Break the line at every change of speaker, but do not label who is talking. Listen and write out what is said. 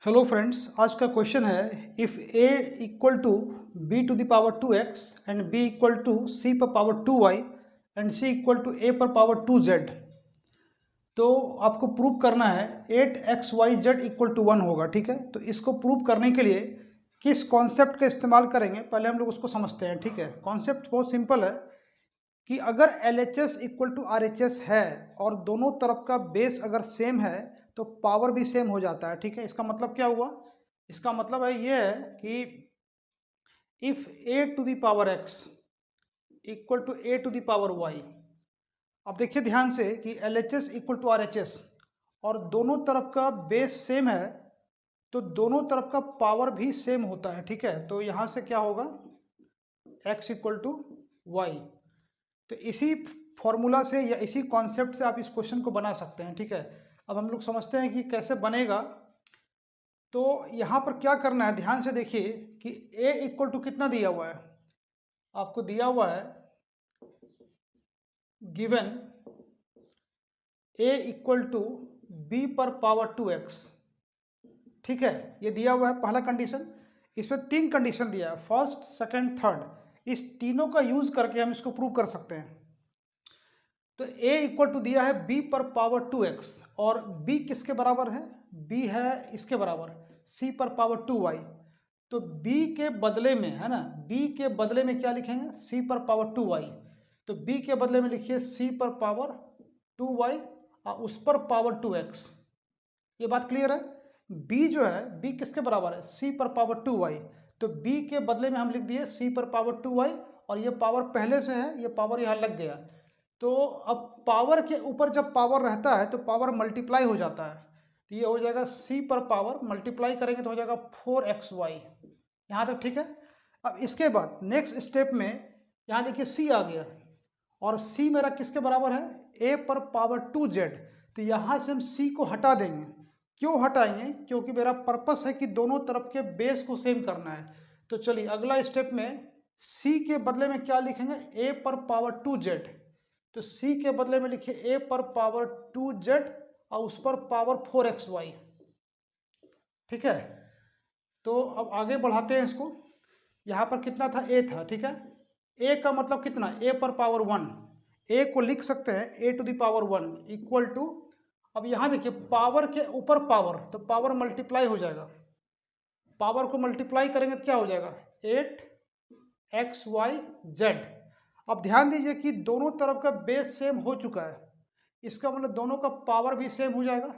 Hello friends, आज का question है if a equal to b to the power 2x and b equal to c पर power 2y and c equal to a पर power 2z। तो आपको prove करना है 8xyz इक्वल टू 1 होगा। ठीक है, तो इसको प्रूव करने के लिए किस कॉन्सेप्ट का इस्तेमाल करेंगे, पहले हम लोग उसको समझते हैं। ठीक है, कॉन्सेप्ट बहुत सिंपल है कि अगर LHS इक्वल टू RHS है और दोनों तरफ का बेस अगर सेम है तो पावर भी सेम हो जाता है। ठीक है, इसका मतलब क्या हुआ? इसका मतलब है ये है कि if a to the power x equal to a to the power y। अब देखिए ध्यान से कि LHS इक्वल टू RHS और दोनों तरफ का बेस सेम है तो दोनों तरफ का पावर भी सेम होता है। ठीक है, तो यहाँ से क्या होगा, x इक्वल टू वाई। तो इसी फॉर्मूला से या इसी कॉन्सेप्ट से आप इस क्वेश्चन को बना सकते हैं। ठीक है, अब हम लोग समझते हैं कि कैसे बनेगा। तो यहाँ पर क्या करना है, ध्यान से देखिए कि a इक्वल टू कितना दिया हुआ है, आपको दिया हुआ है given a equal to b पर पावर 2x। ठीक है, ये दिया हुआ है पहला कंडीशन। इसमें तीन कंडीशन दिया है, फर्स्ट सेकंड थर्ड। इस तीनों का यूज करके हम इसको प्रूव कर सकते हैं। तो a इक्वल टू दिया है b पर पावर 2x और b किसके बराबर है, b है इसके बराबर c पर पावर 2y। तो b के बदले में है ना, b के बदले में क्या लिखेंगे, c पर पावर 2y। तो b के बदले में लिखिए c पर पावर 2y और उस पर पावर 2x। ये बात क्लियर है? b जो है, b किसके बराबर है, c पर पावर 2y। तो b के बदले में हम लिख दिए c पर पावर 2y और ये पावर पहले से है, ये पावर यहाँ लग गया। तो अब पावर के ऊपर जब पावर रहता है तो पावर मल्टीप्लाई हो जाता है। तो ये हो जाएगा c पर पावर मल्टीप्लाई करेंगे तो हो जाएगा 4xy। यहाँ तक ठीक है। अब इसके बाद नेक्स्ट स्टेप में यहाँ देखिए c आ गया और c मेरा किसके बराबर है, a पर पावर 2z। तो यहाँ से हम c को हटा देंगे। क्यों हटाएंगे? क्योंकि मेरा पर्पस है कि दोनों तरफ के बेस को सेम करना है। तो चलिए अगला स्टेप में c के बदले में क्या लिखेंगे, a पर पावर 2z। तो c के बदले में लिखिए a पर पावर 2z और उस पर पावर 4xy। ठीक है, तो अब आगे बढ़ाते हैं इसको। यहाँ पर कितना था, a था। ठीक है, a का मतलब कितना, a पर पावर 1। a को लिख सकते हैं a to the power 1 equal to, अब यहाँ देखिए पावर के ऊपर पावर, तो पावर मल्टीप्लाई हो जाएगा। पावर को मल्टीप्लाई करेंगे तो क्या हो जाएगा, 8xyz। अब ध्यान दीजिए कि दोनों तरफ का बेस सेम हो चुका है, इसका मतलब दोनों का पावर भी सेम हो जाएगा।